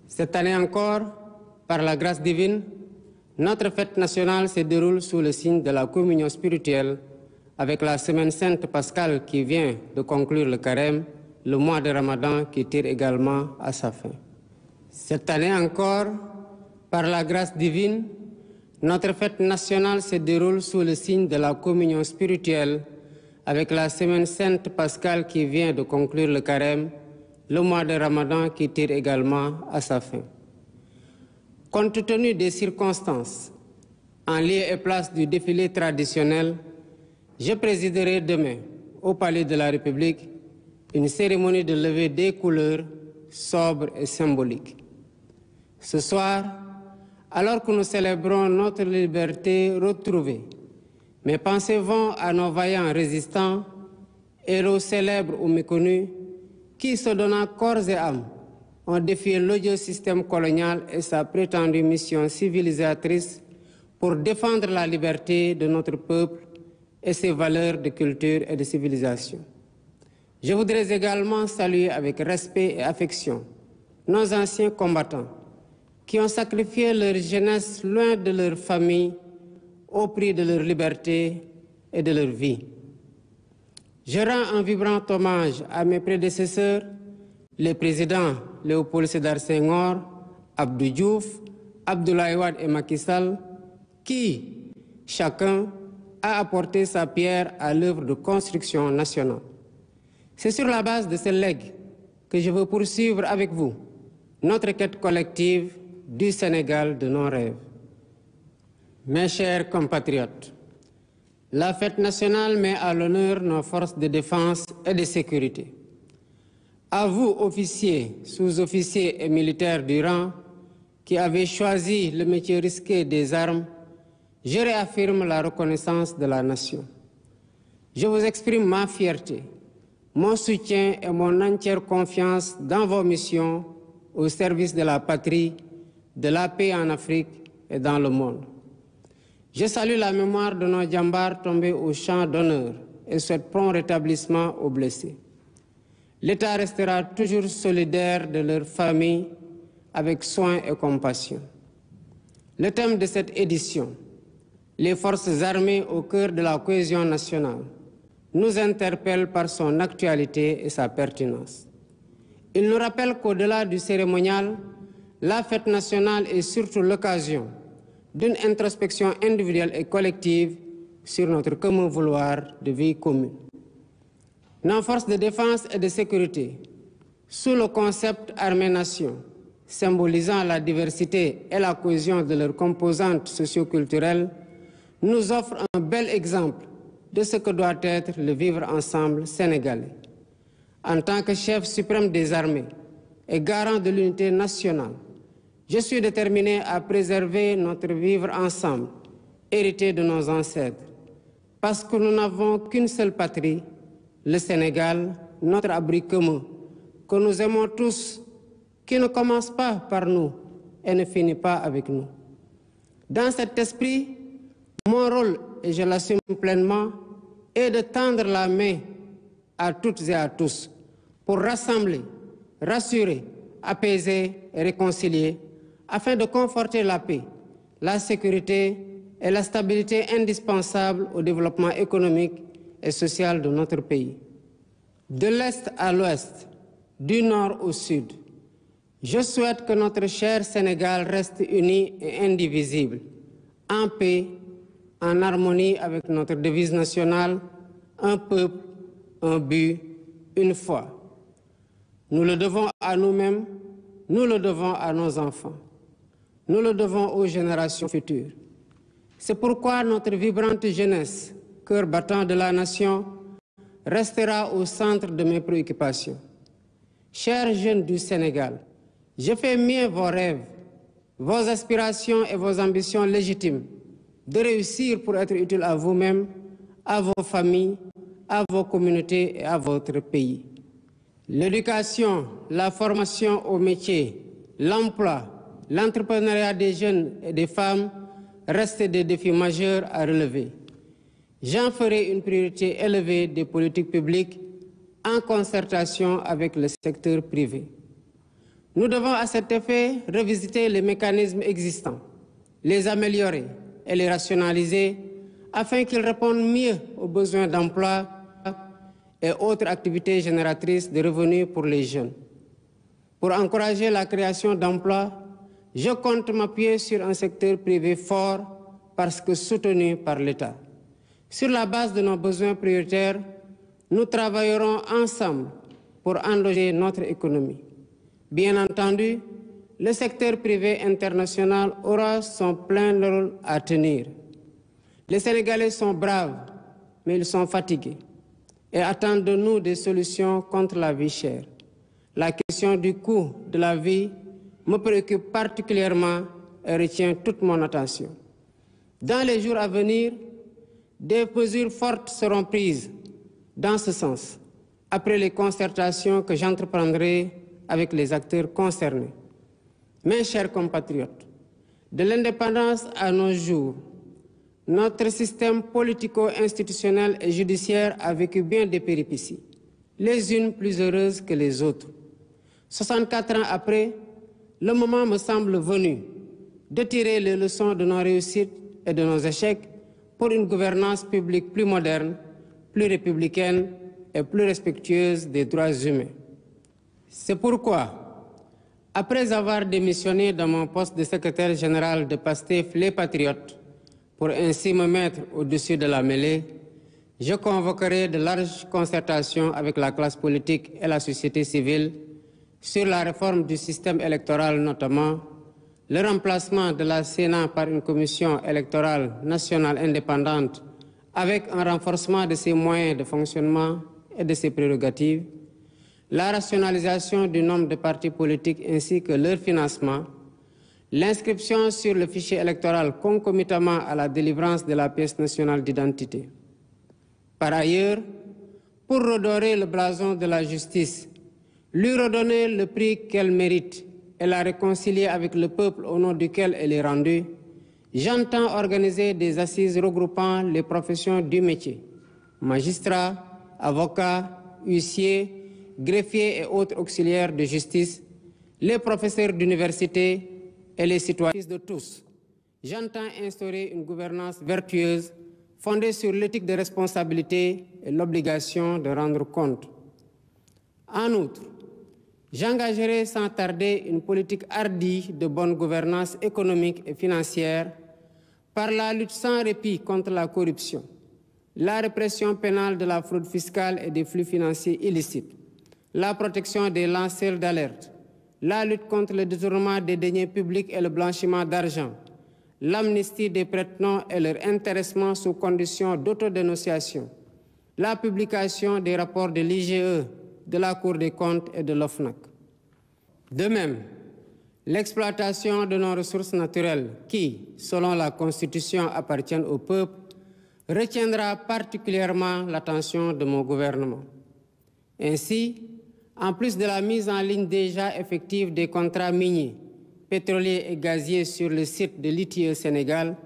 Cette année encore, par la grâce divine, notre fête nationale se déroule sous le signe de la communion spirituelle avec la semaine sainte pascale qui vient de conclure le carême, le mois de Ramadan qui tire également à sa fin. Cette année encore, par la grâce divine, notre fête nationale se déroule sous le signe de la communion spirituelle avec la semaine sainte pascale qui vient de conclure le carême, le mois de Ramadan qui tire également à sa fin. Compte tenu des circonstances, en lieu et place du défilé traditionnel, je présiderai demain, au Palais de la République, une cérémonie de levée des couleurs sobre et symbolique. Ce soir, alors que nous célébrons notre liberté retrouvée, mes pensées vont à nos vaillants résistants, héros célèbres ou méconnus, qui, se donnant corps et âme, ont défié l'odieux système colonial et sa prétendue mission civilisatrice pour défendre la liberté de notre peuple et ses valeurs de culture et de civilisation. Je voudrais également saluer avec respect et affection nos anciens combattants qui ont sacrifié leur jeunesse loin de leur famille au prix de leur liberté et de leur vie. Je rends un vibrant hommage à mes prédécesseurs, les présidents Léopold Sédar Senghor, Abdou Diouf, Abdoulaye Wade et Macky Sall, qui, chacun, a apporté sa pierre à l'œuvre de construction nationale. C'est sur la base de ce legs que je veux poursuivre avec vous notre quête collective du Sénégal de nos rêves. Mes chers compatriotes, la fête nationale met à l'honneur nos forces de défense et de sécurité. À vous, officiers, sous-officiers et militaires du rang, qui avez choisi le métier risqué des armes, je réaffirme la reconnaissance de la nation. Je vous exprime ma fierté, mon soutien et mon entière confiance dans vos missions au service de la patrie, de la paix en Afrique et dans le monde. Je salue la mémoire de nos djambars tombés au champ d'honneur et souhaite prompt rétablissement aux blessés. L'État restera toujours solidaire de leurs familles avec soin et compassion. Le thème de cette édition, les forces armées au cœur de la cohésion nationale, nous interpelle par son actualité et sa pertinence. Il nous rappelle qu'au-delà du cérémonial, la fête nationale est surtout l'occasion d'une introspection individuelle et collective sur notre commun vouloir de vie commune. Nos forces de défense et de sécurité, sous le concept armée-nation, symbolisant la diversité et la cohésion de leurs composantes socio-culturelles, nous offrent un bel exemple de ce que doit être le vivre ensemble sénégalais. En tant que chef suprême des armées et garant de l'unité nationale, je suis déterminé à préserver notre vivre ensemble, hérité de nos ancêtres, parce que nous n'avons qu'une seule patrie, le Sénégal, notre abri commun, que nous aimons tous, qui ne commence pas par nous et ne finit pas avec nous. Dans cet esprit, mon rôle, et je l'assume pleinement, est de tendre la main à toutes et à tous pour rassembler, rassurer, apaiser et réconcilier afin de conforter la paix, la sécurité et la stabilité indispensables au développement économique et social de notre pays. De l'Est à l'Ouest, du Nord au Sud, je souhaite que notre cher Sénégal reste uni et indivisible, en paix, en harmonie avec notre devise nationale, un peuple, un but, une foi. Nous le devons à nous-mêmes, nous le devons à nos enfants, nous le devons aux générations futures. C'est pourquoi notre vibrante jeunesse, cœur battant de la nation, restera au centre de mes préoccupations. Chers jeunes du Sénégal, je fais mien vos rêves, vos aspirations et vos ambitions légitimes de réussir pour être utile à vous-même, à vos familles, à vos communautés et à votre pays. L'éducation, la formation au métier, l'emploi, l'entrepreneuriat des jeunes et des femmes restent des défis majeurs à relever. J'en ferai une priorité élevée des politiques publiques en concertation avec le secteur privé. Nous devons à cet effet revisiter les mécanismes existants, les améliorer et les rationaliser afin qu'ils répondent mieux aux besoins d'emploi et autres activités génératrices de revenus pour les jeunes. Pour encourager la création d'emplois, je compte m'appuyer sur un secteur privé fort parce que soutenu par l'État. Sur la base de nos besoins prioritaires, nous travaillerons ensemble pour enloger notre économie. Bien entendu, le secteur privé international aura son plein rôle à tenir. Les Sénégalais sont braves, mais ils sont fatigués et attendent de nous des solutions contre la vie chère. La question du coût de la vie me préoccupe particulièrement et retient toute mon attention. Dans les jours à venir, des mesures fortes seront prises dans ce sens, après les concertations que j'entreprendrai avec les acteurs concernés. Mes chers compatriotes, de l'indépendance à nos jours, notre système politico-institutionnel et judiciaire a vécu bien des péripéties, les unes plus heureuses que les autres. 64 ans après, le moment me semble venu de tirer les leçons de nos réussites et de nos échecs pour une gouvernance publique plus moderne, plus républicaine et plus respectueuse des droits humains. C'est pourquoi, après avoir démissionné de mon poste de secrétaire général de PASTEF Les Patriotes, pour ainsi me mettre au-dessus de la mêlée, je convoquerai de larges concertations avec la classe politique et la société civile sur la réforme du système électoral notamment, le remplacement de la Sénat par une commission électorale nationale indépendante avec un renforcement de ses moyens de fonctionnement et de ses prérogatives, la rationalisation du nombre de partis politiques ainsi que leur financement, l'inscription sur le fichier électoral concomitamment à la délivrance de la pièce nationale d'identité. Par ailleurs, pour redorer le blason de la justice, lui redonner le prix qu'elle mérite et la réconcilier avec le peuple au nom duquel elle est rendue, j'entends organiser des assises regroupant les professions du métier, magistrats, avocats, huissiers, greffiers et autres auxiliaires de justice, les professeurs d'université et les citoyens de tous. J'entends instaurer une gouvernance vertueuse fondée sur l'éthique de responsabilité et l'obligation de rendre compte. En outre, j'engagerai sans tarder une politique hardie de bonne gouvernance économique et financière par la lutte sans répit contre la corruption, la répression pénale de la fraude fiscale et des flux financiers illicites, la protection des lanceurs d'alerte, la lutte contre le détournement des deniers publics et le blanchiment d'argent, l'amnistie des prête-noms et leur intéressement sous condition d'autodénonciation, la publication des rapports de l'IGE, de la Cour des comptes et de l'OFNAC. De même, l'exploitation de nos ressources naturelles qui, selon la Constitution, appartiennent au peuple, retiendra particulièrement l'attention de mon gouvernement. Ainsi, en plus de la mise en ligne déjà effective des contrats miniers, pétroliers et gaziers sur le site de l'ITIE Sénégal,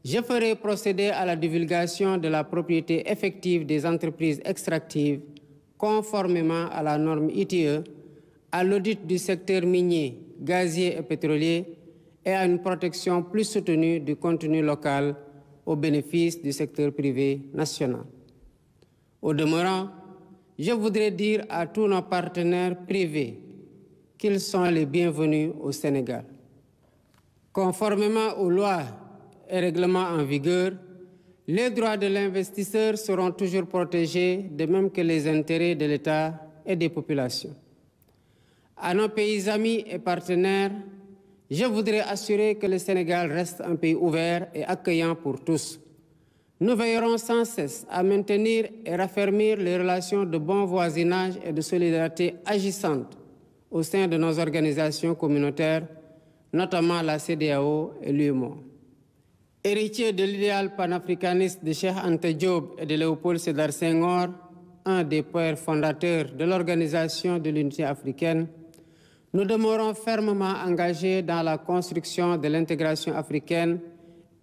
je ferai procéder à la divulgation de la propriété effective des entreprises extractives conformément à la norme ITIE, à l'audit du secteur minier, gazier et pétrolier et à une protection plus soutenue du contenu local au bénéfice du secteur privé national. Au demeurant, je voudrais dire à tous nos partenaires privés qu'ils sont les bienvenus au Sénégal. Conformément aux lois et règlements en vigueur, les droits de l'investisseur seront toujours protégés, de même que les intérêts de l'État et des populations. À nos pays amis et partenaires, je voudrais assurer que le Sénégal reste un pays ouvert et accueillant pour tous. Nous veillerons sans cesse à maintenir et raffermir les relations de bon voisinage et de solidarité agissantes au sein de nos organisations communautaires, notamment la CEDEAO et l'UEMOA. Héritier de l'idéal panafricaniste de Cheikh Anta Diop et de Léopold Sédar Senghor, un des pères fondateurs de l'Organisation de l'Unité africaine, nous demeurons fermement engagés dans la construction de l'intégration africaine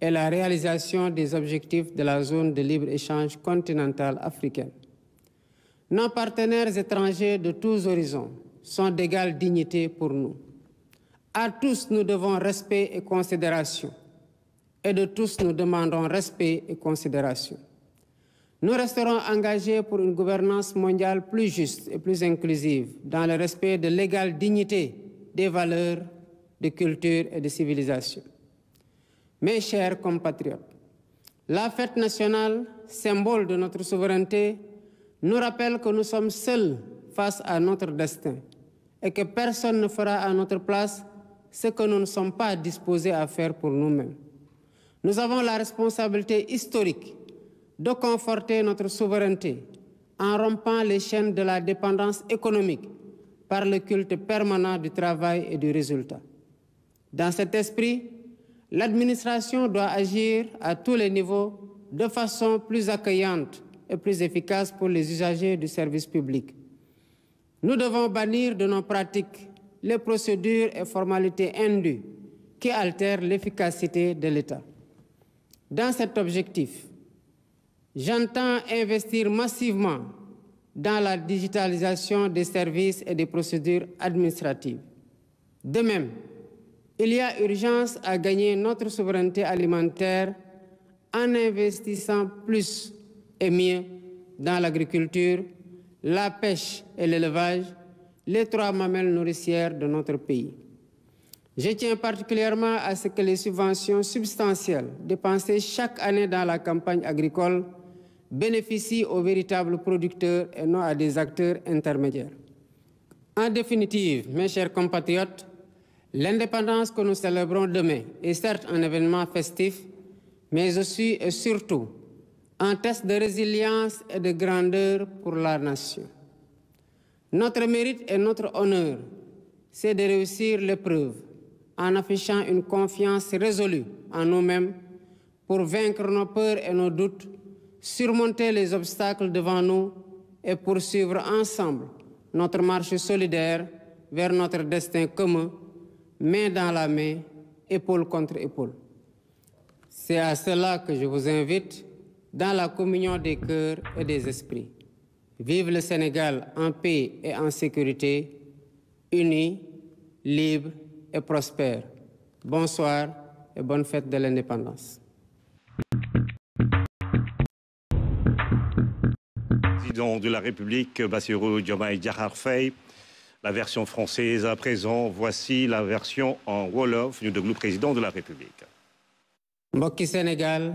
et la réalisation des objectifs de la zone de libre-échange continentale africaine. Nos partenaires étrangers de tous horizons sont d'égale dignité pour nous. À tous, nous devons respect et considération. Et de tous, nous demandons respect et considération. Nous resterons engagés pour une gouvernance mondiale plus juste et plus inclusive, dans le respect de l'égale dignité des valeurs, de culture et de civilisation. Mes chers compatriotes, la fête nationale, symbole de notre souveraineté, nous rappelle que nous sommes seuls face à notre destin et que personne ne fera à notre place ce que nous ne sommes pas disposés à faire pour nous-mêmes. Nous avons la responsabilité historique de conforter notre souveraineté en rompant les chaînes de la dépendance économique par le culte permanent du travail et du résultat. Dans cet esprit, l'administration doit agir à tous les niveaux de façon plus accueillante et plus efficace pour les usagers du service public. Nous devons bannir de nos pratiques les procédures et formalités indues qui altèrent l'efficacité de l'État. Dans cet objectif, j'entends investir massivement dans la digitalisation des services et des procédures administratives. De même, il y a urgence à gagner notre souveraineté alimentaire en investissant plus et mieux dans l'agriculture, la pêche et l'élevage, les trois mamelles nourricières de notre pays. Je tiens particulièrement à ce que les subventions substantielles dépensées chaque année dans la campagne agricole bénéficient aux véritables producteurs et non à des acteurs intermédiaires. En définitive, mes chers compatriotes, l'indépendance que nous célébrons demain est certes un événement festif, mais aussi et surtout un test de résilience et de grandeur pour la nation. Notre mérite et notre honneur, c'est de réussir l'épreuve en affichant une confiance résolue en nous-mêmes pour vaincre nos peurs et nos doutes, surmonter les obstacles devant nous et poursuivre ensemble notre marche solidaire vers notre destin commun, main dans la main, épaule contre épaule. C'est à cela que je vous invite dans la communion des cœurs et des esprits. Vive le Sénégal en paix et en sécurité, unis, libres et prospères. Bonsoir et bonne fête de l'indépendance. Président de la République, Bassirou Diomaye Diakhar Faye, la version française à présent. Voici la version en Wolof du président de la République. Mbokki Sénégal,